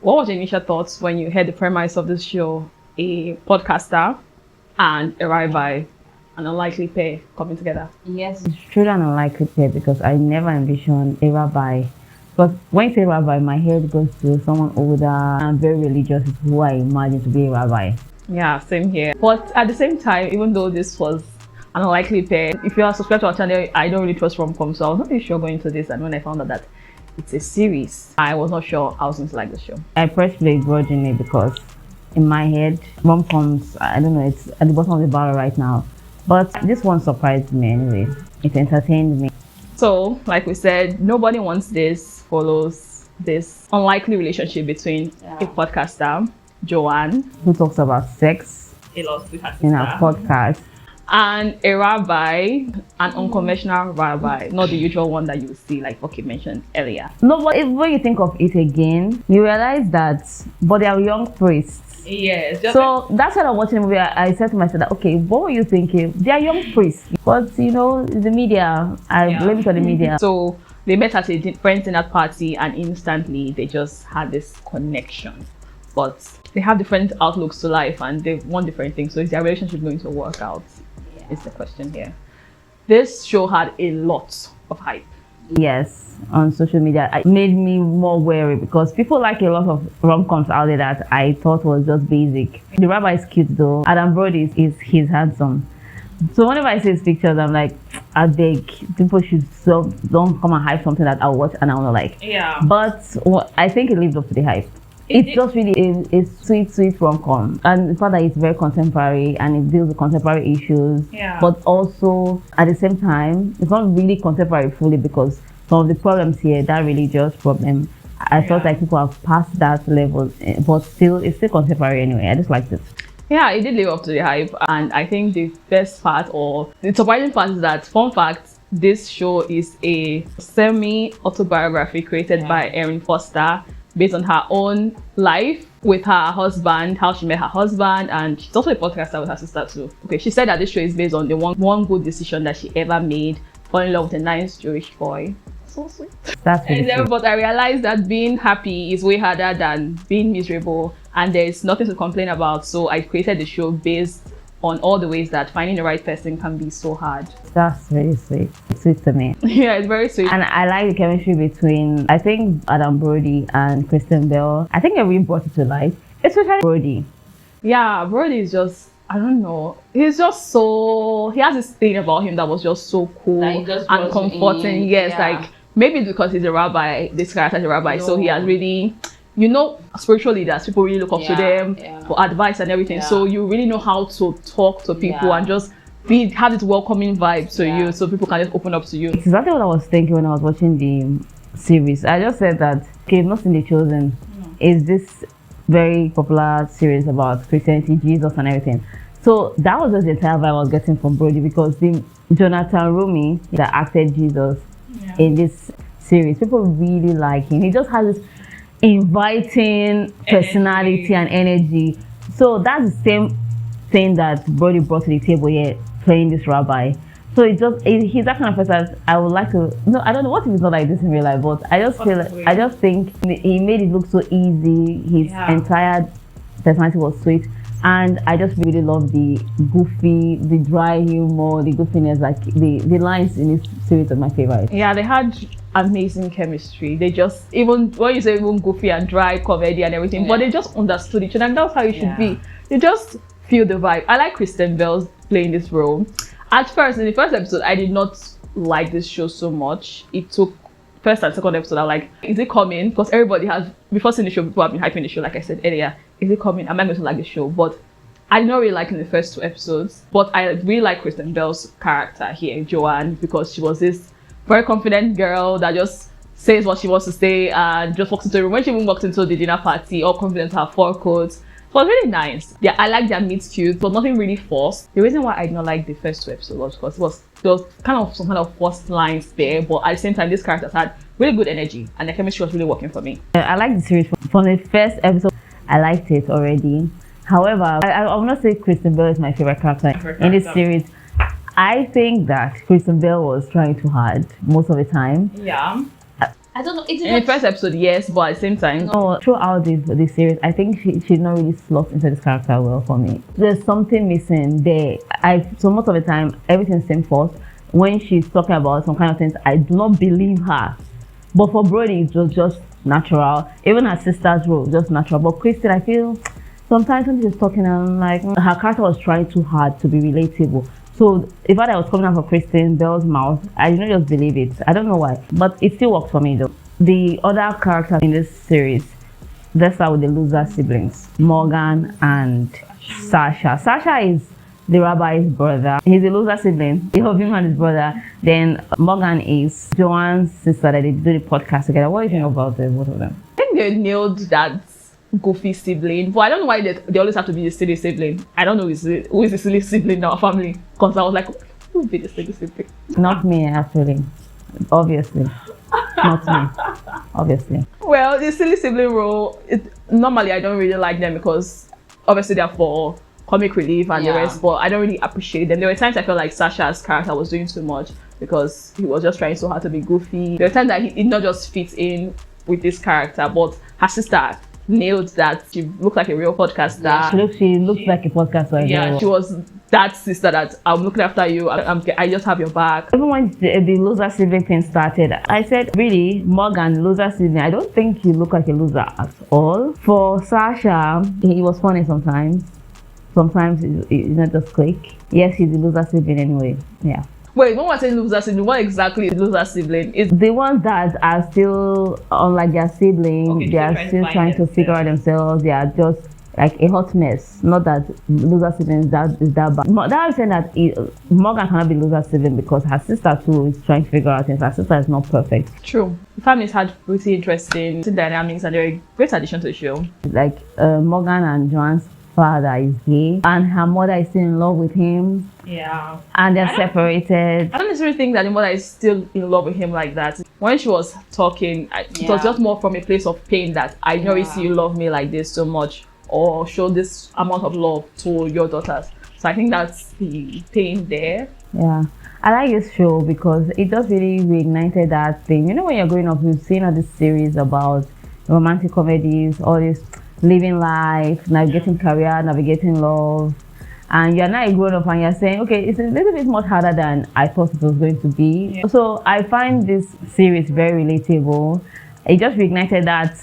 What was your initial thoughts when you heard the premise of this show? A podcaster and a rabbi, an unlikely pair coming together. Yes, it's truly an unlikely pair because I never envisioned a rabbi. But when you say rabbi, my head goes to someone older and very religious, is who I imagine to be a rabbi. Yeah, same here. But at the same time, even though this was an unlikely pair, if you are subscribed to our channel, I don't really trust rom-com, so I was not really sure going into this. And when I found out that it's a series, I was not sure I was going to like the show. I pressed play grudgingly because in my head, rom-coms, I don't know, it's at the bottom of the barrel right now. But this one surprised me anyway. It entertained me. So, like we said, nobody wants this follows this unlikely relationship between a podcaster, Joanne, who talks about sex a lot with her in her podcast, and a rabbi, an unconventional rabbi, not the usual one that you see, like Oki mentioned earlier. No, but when you think of it again, you realize that, but they are young priests. Yes. So that's when I'm watching the movie. I said to myself, that, okay, what were you thinking? They are young priests, but you know, the media. I blame it on the media. So they met at a friend's dinner party, and instantly they just had this connection. But they have different outlooks to life, and they want different things. So is their relationship going to work out? Is the question here. This show had a lot of hype. Yes, on social media. It made me more wary because people like a lot of rom-coms out there that I thought was just basic. The rabbi is cute though. Adam Brody he's handsome. So whenever I see his pictures, I'm like, I beg people should don't come and hype something that I'll watch and I want to like. Yeah. But I think it lived up to the hype. It's just really a sweet rom-com, and the fact that it's very contemporary and it deals with contemporary issues, but also at the same time it's not really contemporary fully because some of the problems here, that religious problem, I felt like people have passed that level, but still it's still contemporary anyway. I just liked it. Yeah, it did live up to the hype, and I think the best part or the surprising part is that, fun fact, this show is a semi-autobiography created by Erin Foster, based on her own life with her husband, how she met her husband, and she's also a podcaster with her sister too. Okay, she said that this show is based on the one good decision that she ever made, falling in love with a nice Jewish boy. So sweet. That's really sweet. But I realized that being happy is way harder than being miserable, and there's nothing to complain about. So I created the show based on all the ways that finding the right person can be so hard. That's very sweet. It's sweet to me. Yeah, it's very sweet. And I like the chemistry between, I think, Adam Brody and Kristen Bell. I think they really brought it to life, especially Brody. Yeah, Brody is just, I don't know. He's just so, he has this thing about him that was just so cool and comforting. Yes, like maybe it's because he's a rabbi, this character is a rabbi, so he has really, you know, spiritual leaders, people really look up to them for advice and everything. So you really know how to talk to people and just have this welcoming vibe to you, so people can just open up to you. It's exactly what I was thinking when I was watching the series. I just said that, okay, not in The Chosen is this very popular series about Christianity, Jesus and everything. So that was just the entire vibe I was getting from Brody, because the Jonathan Rumi that acted Jesus in this series, people really like him. He just has this inviting personality and energy. So that's the same thing that Brody brought to the table here, playing this rabbi. So he's that kind of person I would like to. No, I don't know what if he's not like this in real life, but I just feel like, I just think he made it look so easy. His entire personality was sweet, and I just really love the goofy, the dry humor, the goofiness. Like the lines in this series are my favorite. Yeah, they had amazing chemistry. They just, even when you say even goofy and dry comedy and everything, but they just understood each other, and that's how it should be. You just feel the vibe. I like Kristen Bell playing this role. At first, in the first episode, I did not like this show so much. It took first and second episode, I'm like, is it coming? Because everybody has, before seeing the show, people have been hyping the show, like I said earlier. Is it coming? Am I going to like the show? But I did not really like in the first 2 episodes. But I really like Kristen Bell's character here, Joanne, because she was this very confident girl that just says what she wants to say and just walks into the room. When she even walked into the dinner party, all confident, her fur coat. It was really nice. Yeah, I like their meet cute, but nothing really forced. The reason why I did not like the first 2 episodes was because there was kind of some kind of forced lines there, but at the same time, these characters had really good energy and the chemistry was really working for me. I like the series from the first episode. I liked it already. However, I will not say Kristen Bell is my favorite character in this series. I think that Kristen Bell was trying too hard most of the time. Yeah. I don't know. It's In the first episode, yes, but at the same time, No, throughout the series, I think she's not really slot into this character well for me. There's something missing there. So most of the time, everything seems false. When she's talking about some kind of things, I do not believe her. But for Brody, it was just natural. Even her sister's role, just natural. But Kristen, I feel sometimes when she's talking, I'm like, her character was trying too hard to be relatable. So if I was coming out of Kristen Bell's mouth, I didn't just believe it. I don't know why, but it still works for me though. The other characters in this series, let's start with the loser siblings, Morgan and Sasha. Sasha is the rabbi's brother. He's a loser sibling. He of him and his brother. Then Morgan is Joanne's sister that they do the podcast together. What do you think about the both of them? I think they nailed that goofy sibling, but I don't know why they always have to be the silly sibling. I don't know who is the silly sibling in our family, because I was like, who would be the silly sibling? Not me, actually. Obviously. Not me. Obviously. Well, the silly sibling role, normally I don't really like them because obviously they're for comic relief and the rest, but I don't really appreciate them. There were times I felt like Sasha's character was doing too much because he was just trying so hard to be goofy. There were times that he did not just fit in with this character, but her sister nailed that. She looked like a real podcaster. Yeah, she looks like a podcaster. Yeah, she was that sister that I'm looking after you. I just have your back. Even when the loser sibling thing started, I said, really, Morgan, loser sibling, I don't think you look like a loser at all. For Sasha, he was funny sometimes. Sometimes it's not just click. Yes, he's a loser sibling anyway. Yeah. Wait, when we're saying loser sibling, what exactly is loser sibling? Is the ones that are still unlike their sibling, Okay, they are still trying to figure out themselves. They are just like a hot mess. Not that loser siblings that is that bad. That is saying that Morgan cannot be loser sibling because her sister too is trying to figure out things. Her sister is not perfect. True. The families had pretty interesting dynamics and they're a great addition to the show. Like Morgan and Joanne's father is gay and her mother is still in love with him. Yeah. And they're separated. I don't necessarily think that the mother is still in love with him like that. When she was talking, it was just more from a place of pain that I know you love me like this so much or show this amount of love to your daughters. So I think that's the pain there. Yeah. I like this show because it just really reignited that thing. You know, when you're growing up, you've seen all this series about romantic comedies, all this living life, navigating career, navigating love, and you're now a grown up and you're saying, okay, it's a little bit much harder than I thought it was going to be. Yeah. So I find this series very relatable. It just reignited that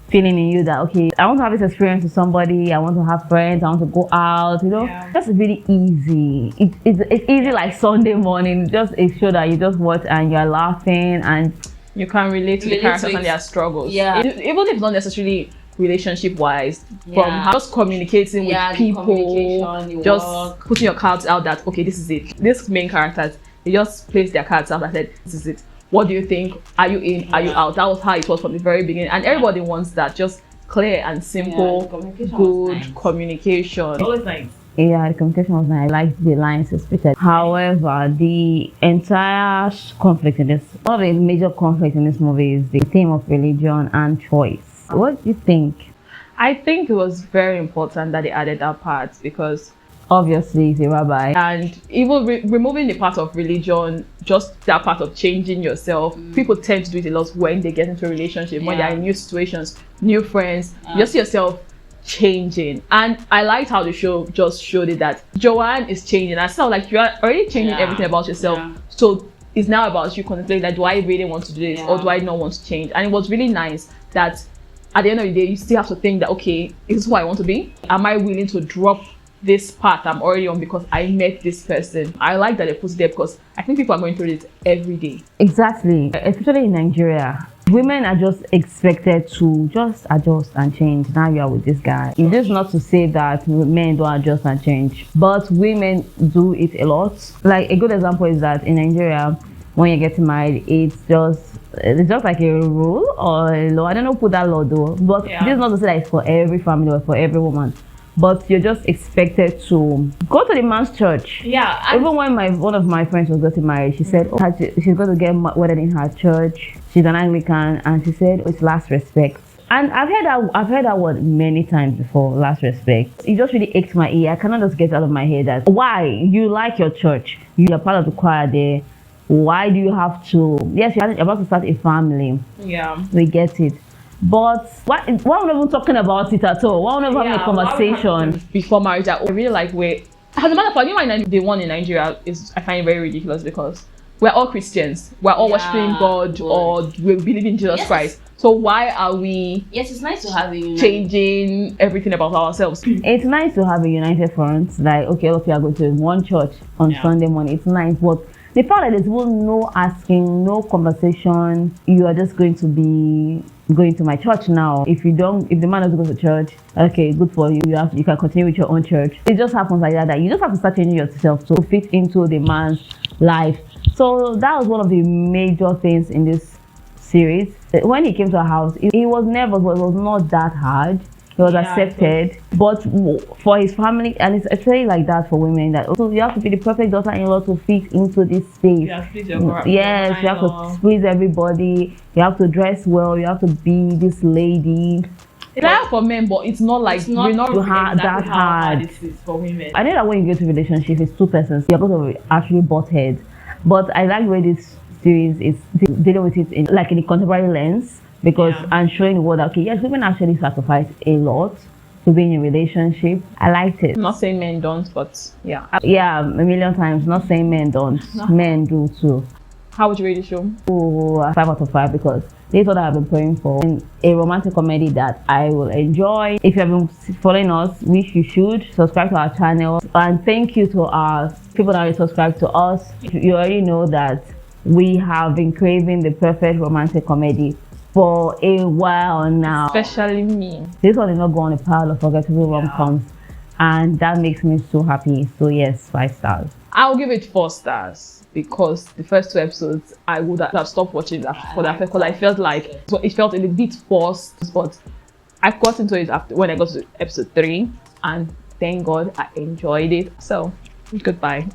feeling in you that, okay, I want to have this experience with somebody, I want to have friends, I want to go out, you know. That's really easy. It's easy like Sunday morning, just a show that you just watch and you're laughing and you can relate to the characters and their struggles. Yeah. Even if it's not necessarily relationship wise, from just communicating with people, just putting your cards out that, okay, this is it. This main characters, they just place their cards out and said, this is it. What do you think? Are you in? Are you out? That was how it was from the very beginning. And everybody wants that, just clear and simple, good communication. Always nice. Yeah, the communication was nice. I liked the lines especially. However, the entire conflict in this, one of the major conflicts in this movie is the theme of religion and choice. What do you think? I think it was very important that they added that part because obviously he's a rabbi. And even removing the part of religion, just that part of changing yourself, people tend to do it a lot when they get into a relationship, when they're in new situations, new friends, you just see yourself changing. And I liked how the show just showed it that Joanne is changing. I felt like you are already changing everything about yourself. So it's now about you contemplating like, do I really want to do this or do I not want to change? And it was really nice that at the end of the day, you still have to think that, okay, is this who I want to be? Am I willing to drop this path I'm already on because I met this person? I like that they put it there because I think people are going through it every day. Exactly. Especially in Nigeria. Women are just expected to just adjust and change. Now you are with this guy. It's just not to say that men don't adjust and change, but women do it a lot. Like a good example is that in Nigeria, when you're getting married, it's just like a rule or a law. I don't know who put that law though, but this is not to say that it's for every family or for every woman. But you're just expected to go to the man's church. Yeah. Even when one of my friends was getting married, she said, oh, she's going to get wedded in her church. She's an Anglican, and she said, oh, it's last respect. And I've heard that word many times before, last respect. It just really aches my ear. I cannot just get out of my head that why you like your church, you're part of the choir there. Why do you have to? Yes, you're about to start a family. Yeah. We get it. But why are we not even talking about it at all? Why are we not having a conversation? Before marriage, I really like where, as a matter of fact, you know, the one in Nigeria is, I find it very ridiculous because we're all Christians. We're all worshiping God, or we believe in Jesus Christ. So why are we it's nice to have a changing everything about ourselves? It's nice to have a united front. Like, okay, all of you are going to one church on Sunday morning. It's nice, but the fact that there's no asking, no conversation, you are just going to be going to my church now. If the man doesn't go to church, okay, good for you. You can continue with your own church. It just happens like that. You just have to start changing yourself to fit into the man's life. So that was one of the major things in this series. When he came to our house, he was nervous, but it was not that hard. He was accepted, but for his family, and it's actually like that for women, that also you have to be the perfect daughter-in-law to fit into this space. Yes, you have to please everybody. You have to dress well. You have to be this lady. It's hard for men, but it's not like we're not that hard. It is for women. I know that when you get to a relationship, it's two persons. You're going to actually butt heads. But I like the way this series is dealing with it in a contemporary lens. Because I'm showing the world that, okay, yes, women actually sacrifice a lot to be in a relationship. I liked it. I'm not saying men don't, but yeah. Yeah, a million times. Not saying men don't. Men do too. How would you rate the show? Oh, 5 out of 5, because this is what I've been praying for. A romantic comedy that I will enjoy. If you have been following us, which you should, subscribe to our channel. And thank you to our people that already subscribe to us. You already know that we have been craving the perfect romantic comedy for a while now. Especially me. This one did not go on a pile of forgettable rom-coms, and that makes me so happy. So yes, 5 stars. I'll give it 4 stars because the first 2 episodes I would have stopped watching for that because I felt like it felt a little bit forced, but I got into it after when I got to episode 3, and thank God I enjoyed it. So goodbye.